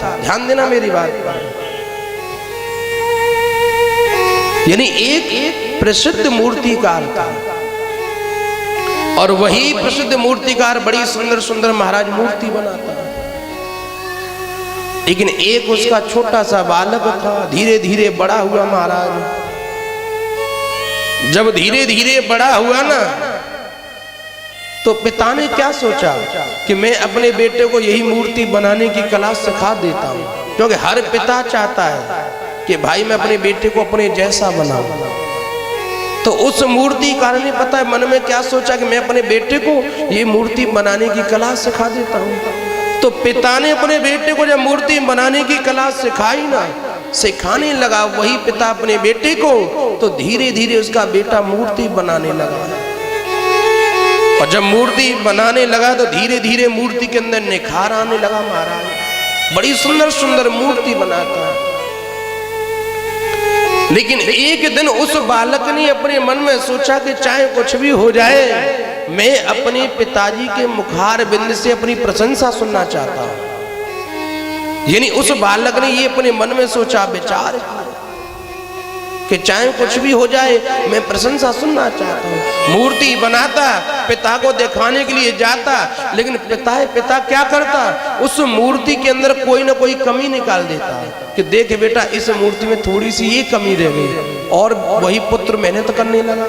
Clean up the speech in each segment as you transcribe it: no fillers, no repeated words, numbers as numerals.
था। ध्यान देना मेरी बात पर। यानी एक प्रसिद्ध मूर्तिकार था और वही प्रसिद्ध मूर्तिकार बड़ी सुंदर सुंदर महाराज मूर्ति बनाता। लेकिन एक उसका छोटा सा बालक था, धीरे धीरे बड़ा हुआ महाराज। जब धीरे धीरे बड़ा हुआ ना, तो पिता ने क्या सोचा कि मैं अपने बेटे को यही मूर्ति बनाने की कला सिखा देता हूं, क्योंकि हर पिता चाहता है कि भाई मैं अपने बेटे को अपने जैसा बनाऊं। तो उस मूर्तिकार ने पता है मन में क्या सोचा कि मैं अपने बेटे को ये मूर्ति बनाने की कला सिखा देता हूं। तो पिता ने अपने बेटे को जब मूर्ति बनाने की कला सिखाई ना, सिखाने लगा वही पिता अपने बेटे को, तो धीरे धीरे उसका बेटा मूर्ति बनाने लगा। और जब मूर्ति बनाने लगा तो धीरे धीरे मूर्ति के अंदर निखार आने लगा। महाराज बड़ी सुंदर सुंदर मूर्ति बनाता। लेकिन एक दिन उस बालक ने अपने मन में सोचा कि चाहे कुछ भी हो जाए, मैं अपने पिताजी के मुखार बिंद से अपनी प्रशंसा सुनना चाहता हूं। यानी उस बालक ने ये अपने मन में सोचा, विचार कि चाहे कुछ भी हो जाए मैं प्रशंसा सुनना चाहता हूँ। मूर्ति बनाता, पिता को दिखाने के लिए जाता, लेकिन पिता क्या करता, उस मूर्ति के अंदर कोई ना कोई कमी निकाल देता कि देख बेटा इस मूर्ति में थोड़ी सी ये कमी रह गई, और वही पुत्र मेहनत करने लगा।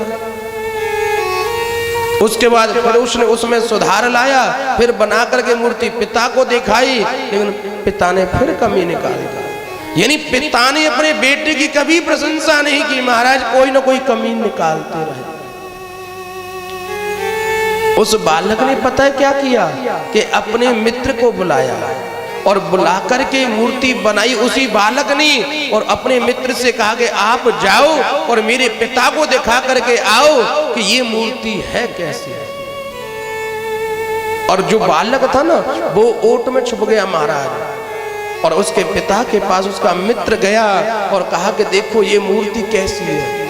उसके बाद फिर उसने उसमें सुधार लाया, फिर बना करके मूर्ति पिता को दिखाई, लेकिन पिता ने फिर कमी निकाल दी। यानी पिता ने अपने बेटे की कभी प्रशंसा नहीं की, महाराज कोई ना कोई कमी निकालते रहे। उस बालक ने पता है क्या किया कि अपने मित्र को बुलाया और बुला करके मूर्ति बनाई उसी बालक ने, और अपने मित्र से कहा कि आप जाओ और मेरे पिता को दिखा करके आओ कि ये मूर्ति है कैसी। और जो बालक था ना वो ओट में छुप गया महाराज, और उसके पिता के पास उसका मित्र गया और कहा कि देखो ये मूर्ति कैसी है।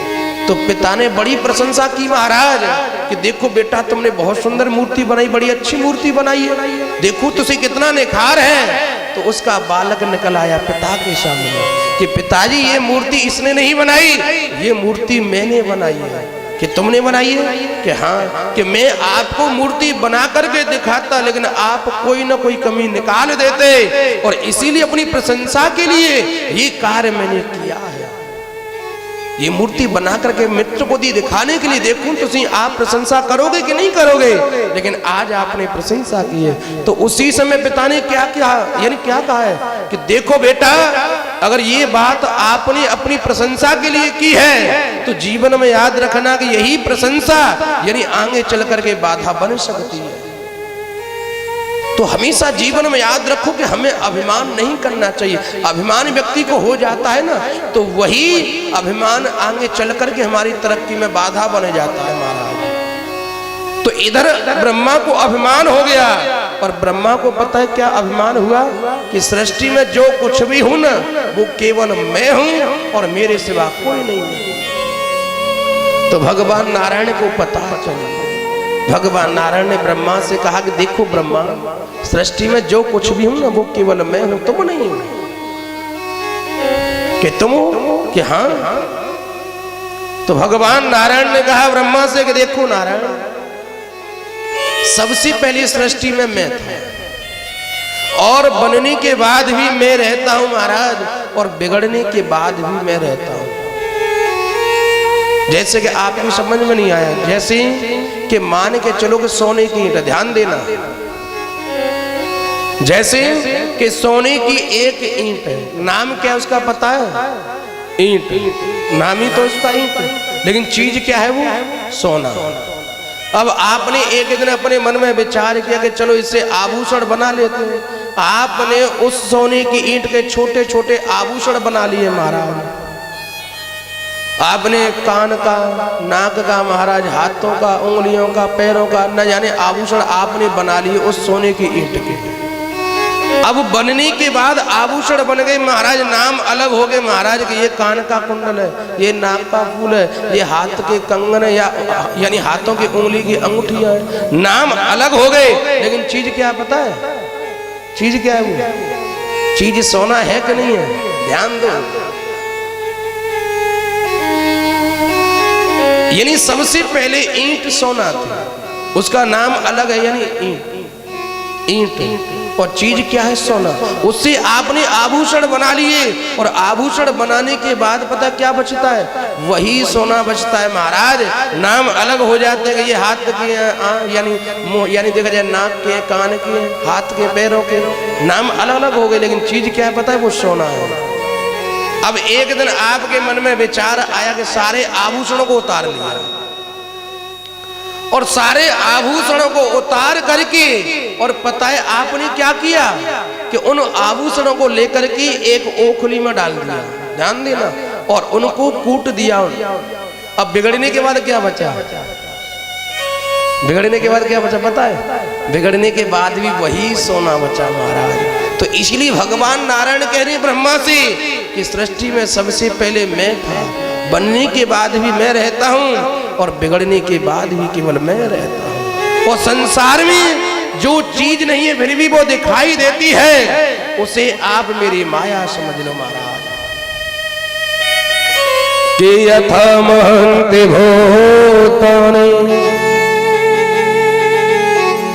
तो पिता ने बड़ी प्रशंसा की महाराज कि देखो बेटा तुमने बहुत सुंदर मूर्ति बनाई, बड़ी अच्छी मूर्ति बनाई है, देखो तुझे कितना निखार है। तो उसका बालक निकल आया पिता के सामने कि पिताजी ये मूर्ति इसने नहीं बनाई, ये मूर्ति मैंने बनाई है। कि तुमने बनाई है? कि हाँ, कि मैं आपको मूर्ति बना करके दिखाता, लेकिन आप कोई ना कोई कमी निकाल देते, और इसीलिए अपनी प्रशंसा के लिए ये कार्य मैंने किया है। ये मूर्ति बना करके मित्र को दी दिखाने के लिए, देखूं तो आप प्रशंसा करोगे कि नहीं करोगे, लेकिन आज आपने प्रशंसा की है। तो उसी समय पिता ने क्या किया, यानी क्या कहा है कि देखो बेटा अगर ये बात आपने अपनी प्रशंसा के लिए की है तो जीवन में याद रखना कि यही प्रशंसा यानी आगे चल करके बाधा बन सकती है। तो हमेशा जीवन में याद रखो कि हमें अभिमान नहीं करना चाहिए। अभिमान व्यक्ति को हो जाता है ना, तो वही अभिमान आगे चल करके हमारी तरक्की में बाधा बन जाता है महाराज। तो इधर ब्रह्मा को अभिमान हो गया, और ब्रह्मा को पता है क्या अभिमान हुआ कि सृष्टि में जो कुछ भी हूं ना वो केवल मैं हूं और मेरे सिवा कोई नहीं है। तो भगवान नारायण को पता चला, भगवान नारायण ने ब्रह्मा से कहा कि देखो ब्रह्मा, सृष्टि में जो कुछ भी हूं ना वो केवल मैं हूं, तुम नहीं हो। कि तुम हो? कि हाँ। तो भगवान नारायण ने कहा ब्रह्मा से कि देखो नारायण, सबसे पहली सृष्टि में मैं था, और बनने के बाद भी मैं रहता हूं महाराज, और बिगड़ने के बाद भी मैं रहता हूं। जैसे कि आपको समझ में नहीं आया, जैसे कि मान के चलो कि सोने की ईंट, ध्यान देना, जैसे कि सोने की एक ईंट है, नाम क्या उसका पता है? ईंट, नाम ही तो उसका ईंट है, लेकिन चीज क्या है वो? सोना। अब आपने एक दिन अपने मन में विचार किया कि चलो इससे आभूषण बना लेते हैं। आपने उस सोने की ईंट के छोटे छोटे आभूषण बना लिए महाराज। आपने कान का, नाक का महाराज, हाथों का, उंगलियों का, पैरों का, न जाने आभूषण आपने बना लिए उस सोने की ईंट के। अब बनने के बाद आभूषण बन गए महाराज, नाम अलग हो गए महाराज कि ये कान का कुंडल है, ये नाक का फूल है, ये हाथ के कंगन है, यानी हाथों की उंगली की अंगूठियां है, नाम अलग हो गए, लेकिन चीज क्या पता है? चीज क्या है वो? चीज सोना है कि नहीं है? ध्यान दो। यानी सबसे पहले ईंट सोना था, उसका नाम अलग है, यानी ईंट। और चीज क्या है? सोना। उससे आपने आभूषण बना लिए, और आभूषण बनाने के बाद पता क्या बचता है? वही सोना बचता है महाराज। नाम अलग हो जाते हैं, ये हाथ के यानी देखा जाए नाक के, कान के, हाथ के, पैरों के नाम अलग अलग हो गए, लेकिन चीज क्या है पता है? वो सोना है। अब एक दिन आपके मन में विचार आया कि सारे आभूषणों को उतार लिया, और सारे आभूषणों को उतार करके, और पता है आपने क्या किया कि उन आभूषणों को लेकर के एक ओखली में डाल दिया, ध्यान देना, और उनको कूट दिया। अब बिगड़ने के बाद क्या बचा? बिगड़ने के बाद क्या बचा पता है? बिगड़ने के बाद भी वही सोना बचा महाराज। तो इसलिए भगवान नारायण कह रहे ब्रह्मा से कि सृष्टि में सबसे पहले मैं था, बनने के बाद भी मैं रहता हूं, और बिगड़ने के बाद भी केवल मैं रहता हूं। और संसार में जो चीज नहीं है फिर भी वो दिखाई देती है, उसे आप मेरी माया समझ लो महाराज। कि यथा महन्ति भूतानि,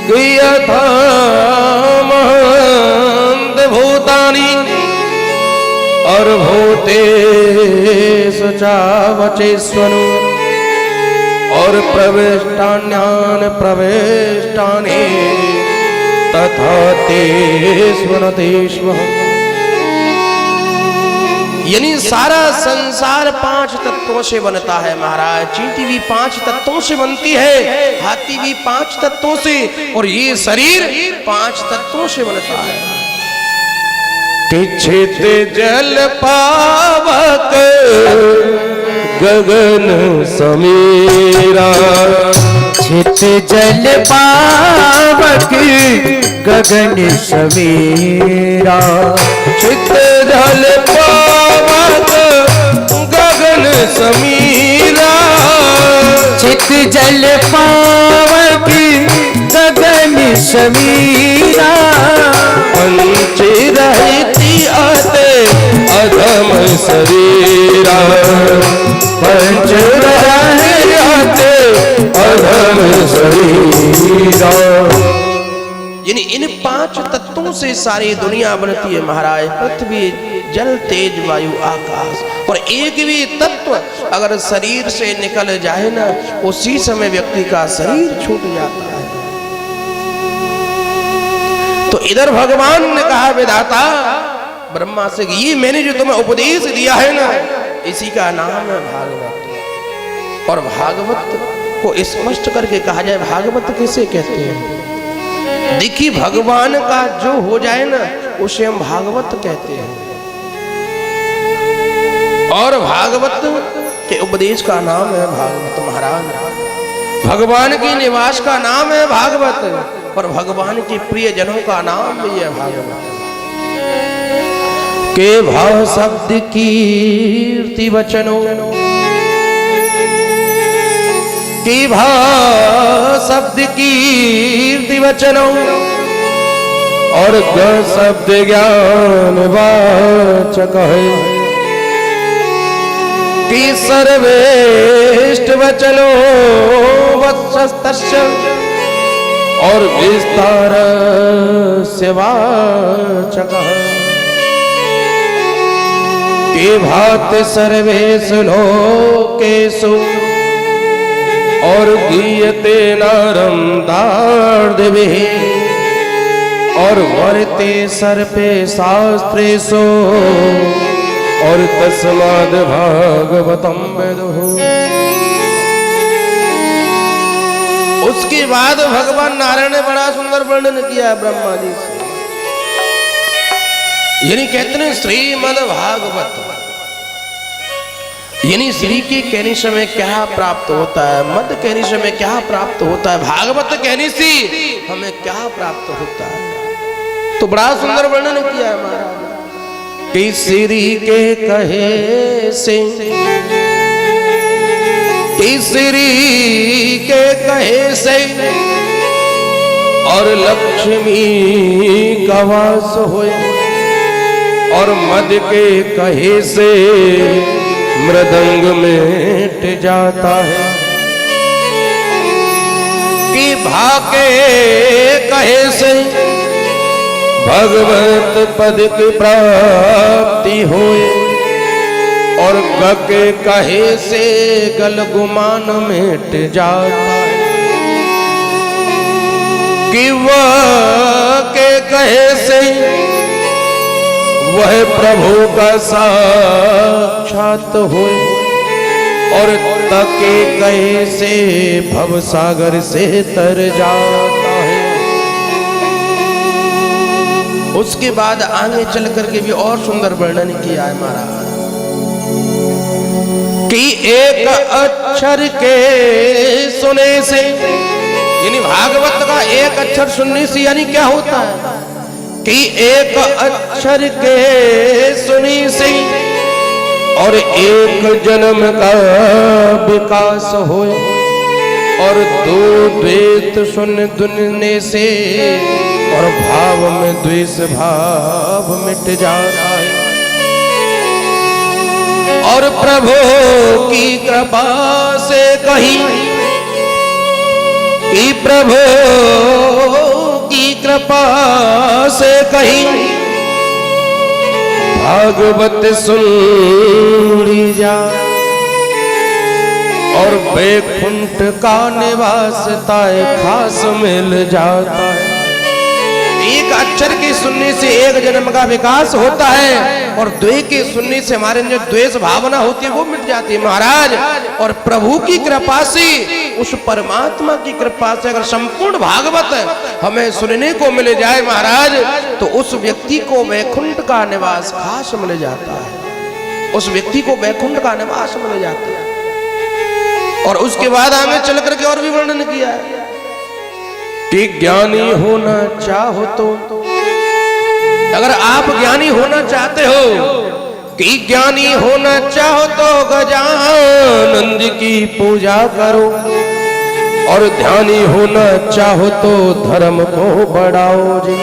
कि यथा महन्ति भूतानि, और भूतेषु चावचेष्वनु, और प्रविष्टान्यान प्रविष्टानि, तथा तेषु न तेषु। यानी सारा संसार 5 तत्वों से बनता है महाराज। चींटी भी 5 तत्वों से बनती है, हाथी भी 5 तत्वों से, और ये शरीर 5 तत्वों से बनता है। किछित जल पावक गगन समीरा, छित जल पावक गगन समीरा, चित जल पावक गगन समीरा, चित जल पावक गगन समीरा, पंच रहती आते अधम शरीरा, पंच रहती आते अधम शरीरा। यानी इन 5 तत्वों से सारी दुनिया बनती है महाराज। पृथ्वी, जल, तेज, वायु, आकाश। और एक भी तत्व अगर शरीर से निकल जाए ना, उसी समय व्यक्ति का शरीर छूट जाता है। तो इधर भगवान ने कहा विधाता ब्रह्मा से, ये मैंने जो तुम्हें उपदेश दिया है ना, इसी का नाम है भागवत। और भागवत को स्पष्ट करके कहा जाए, भागवत किसे कहते हैं? देखिए, भगवान का जो हो जाए ना, उसे हम भागवत कहते हैं। और भागवत के उपदेश का नाम है भागवत महाराज। भगवान के निवास का नाम है भागवत, और भगवान के प्रिय जनों का नाम भी है भागवत। के भाव शब्द कीर्ति वचनों, के भाव शब्द कीर्ति वचनों, और ग शब्द ज्ञान वाचक है, कि सर्वेष्ट वचनो वत्सस्तस्य, और विस्तार से वाचक है। के भाति सर्वेषु लोकेषु, और गीयते नरम दार्दिभिः, और वर्ते सर्पे शास्त्रेषु, और तस्माद् भागवतं विदुः। उसके बाद भगवान नारायण ने बड़ा सुंदर वर्णन किया ब्रह्मा जी से। यानी कहते हैं श्रीमद् भागवत, यानी श्री के कहने से हमें क्या प्राप्त होता है, मद कहने से हमें क्या प्राप्त होता है, भागवत कहने से हमें क्या प्राप्त होता है। तो बड़ा सुंदर वर्णन किया है महाराज कि श्री के कहे से, श्री के कहे से, और लक्ष्मी का वास होए, और मद के कहे से मृदंग मिट जाता है। कि भाके कहे से भगवत पद की प्राप्ति होए और ग के कहे से गल गुमान मिट जाता है। कि वह के कहे से वह प्रभु का साक्षात होए और तके कहे से भव सागर से तर जाता है। उसके बाद आगे चल करके भी और सुंदर वर्णन किया है महाराज कि एक अक्षर के सुने से, यानी भागवत का एक अक्षर सुनने से यानी क्या होता है कि एक अक्षर के सुनी से और एक जन्म का विकास होए और दो द्वैत सुन दुनने से और भाव में द्वेष भाव मिट जाता है। और प्रभु की कृपा से कहीं कि प्रभु की कृपा से कहीं भागवत सुन ली जा और वैकुंठ का निवास ताए खास मिल जाता है। एक अक्षर के सुनने से एक जन्म का विकास होता है और द्वे के सुनने से हमारे जो द्वेष भावना होती है वो मिट जाती है महाराज। और प्रभु की कृपा से, उस परमात्मा की कृपा से अगर संपूर्ण भागवत हमें सुनने को मिल जाए महाराज, तो उस व्यक्ति को वैकुंठ का निवास खास मिल जाता है। उस व्यक्ति को वैकुंठ का निवास मिल जाता है। और उसके बाद हमें चल करके और भी वर्णन किया है कि ज्ञानी होना चाहो तो, अगर आप ज्ञानी होना चाहते हो, कि ज्ञानी होना चाहो तो गजानंद की पूजा करो और ध्यानी होना चाहो तो धर्म को बढ़ाओ जी।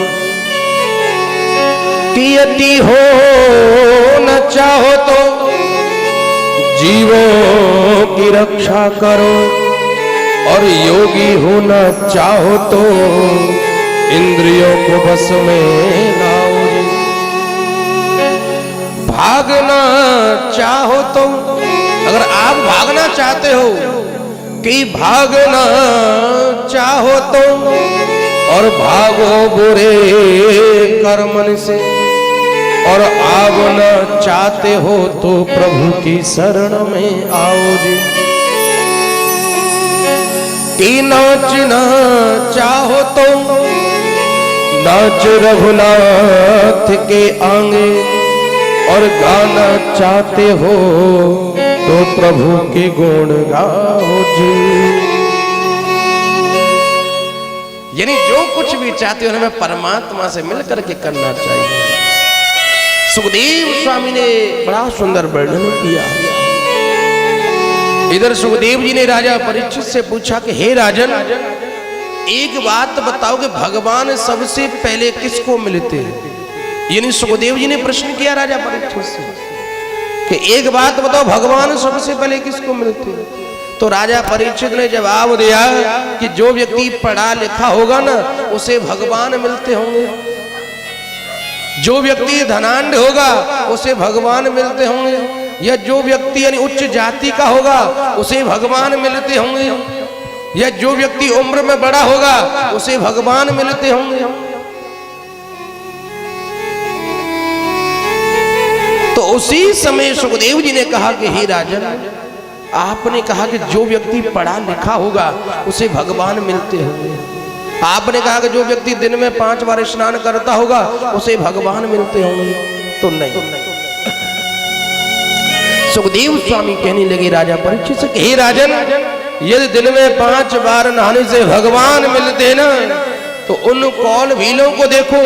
कि यति हो न चाहो तो जीवों की रक्षा करो और योगी होना चाहो तो इंद्रियों को बस में लाओ जी। भागना चाहो तो, अगर आप भागना चाहते हो, कि भागना चाहो तो और भागो बुरे कर्मन से और आवना चाहते हो तो प्रभु की शरण में आओ जी। कि नाचना चाहो तो नाच रघुनाथ के आगे और गाना चाहते हो तो प्रभु के गुण गाओ जी। यानी जो कुछ भी चाहते हो हमें परमात्मा से मिलकर के करना चाहिए। सुखदेव स्वामी ने बड़ा सुंदर वर्णन किया। इधर सुखदेव जी ने राजा परीक्षित से पूछा कि हे राजन, एक बात बताओ कि भगवान सबसे पहले किसको मिलते हैं। यानी सुखदेव जी ने प्रश्न किया राजा परीक्षित से कि एक बात बताओ, भगवान सबसे पहले किसको मिलते हैं। तो राजा परीक्षित ने जवाब दिया कि जो व्यक्ति पढ़ा लिखा होगा ना, उसे भगवान मिलते होंगे। जो व्यक्ति धनाढ्य होगा उसे भगवान मिलते होंगे, या जो व्यक्ति यानी उच्च जाति का होगा उसे भगवान मिलते होंगे, या जो व्यक्ति उम्र में बड़ा होगा उसे भगवान मिलते होंगे। तो उसी समय सुखदेव जी ने कहा कि हे राजन, आपने कहा कि जो व्यक्ति पढ़ा लिखा होगा उसे भगवान मिलते होंगे। आपने कहा कि जो व्यक्ति दिन में 5 बार स्नान करता होगा उसे भगवान मिलते होंगे। तो नहीं। सुखदेव स्वामी कहने लगे राजा परीक्षित से, हे राजन, यदि दिन में 5 बार नहाने से भगवान मिलते ना, तो उन कौल भीलों को देखो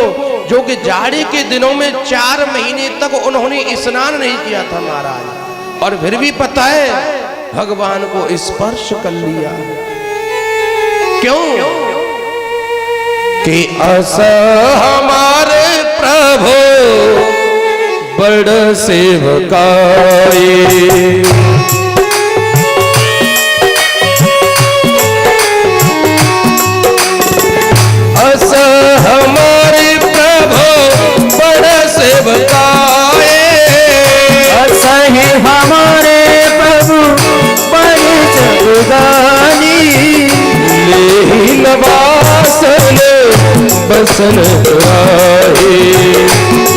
जो कि जाड़े के दिनों में 4 महीने तक उन्होंने स्नान नहीं किया था महाराज, और फिर भी पता है भगवान को स्पर्श कर लिया। क्यों? कि अस हमारे प्रभु बड़ सेवकाए। अस हमारे प्रभु बड़ सेवकाए। असहि हमारे प्रभु बड़े जगदानी। लेहि नवासन बसन आए।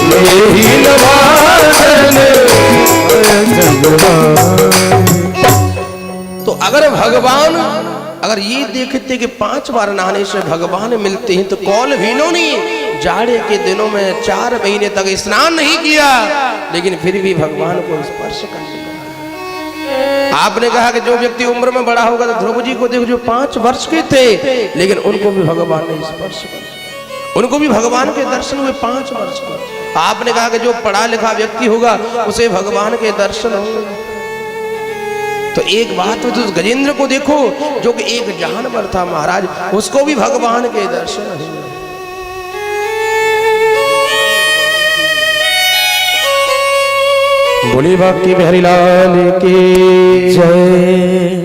लेहि नवासन तो अगर भगवान अगर ये देखते कि 5 बार नहाने से भगवान मिलते हैं तो कौल भीनो नहीं, जाड़े के दिनों में 4 महीने तक स्नान नहीं किया लेकिन फिर भी भगवान को स्पर्श करने लगा। आपने कहा कि जो व्यक्ति उम्र में बड़ा होगा तो ध्रुव जी को देखो जो 5 वर्ष के थे लेकिन उनको भी भगवान ने स्पर्श कर, उनको भी भगवान के दर्शन हुए 5 वर्ष के। आपने कहा कि जो पढ़ा लिखा व्यक्ति होगा उसे भगवान के दर्शन होंगे। तो एक बात तो उस गजेंद्र को देखो जो कि एक जानवर था महाराज, उसको भी भगवान के दर्शन हुए। बोली बाकी बिहारी लाल की जय।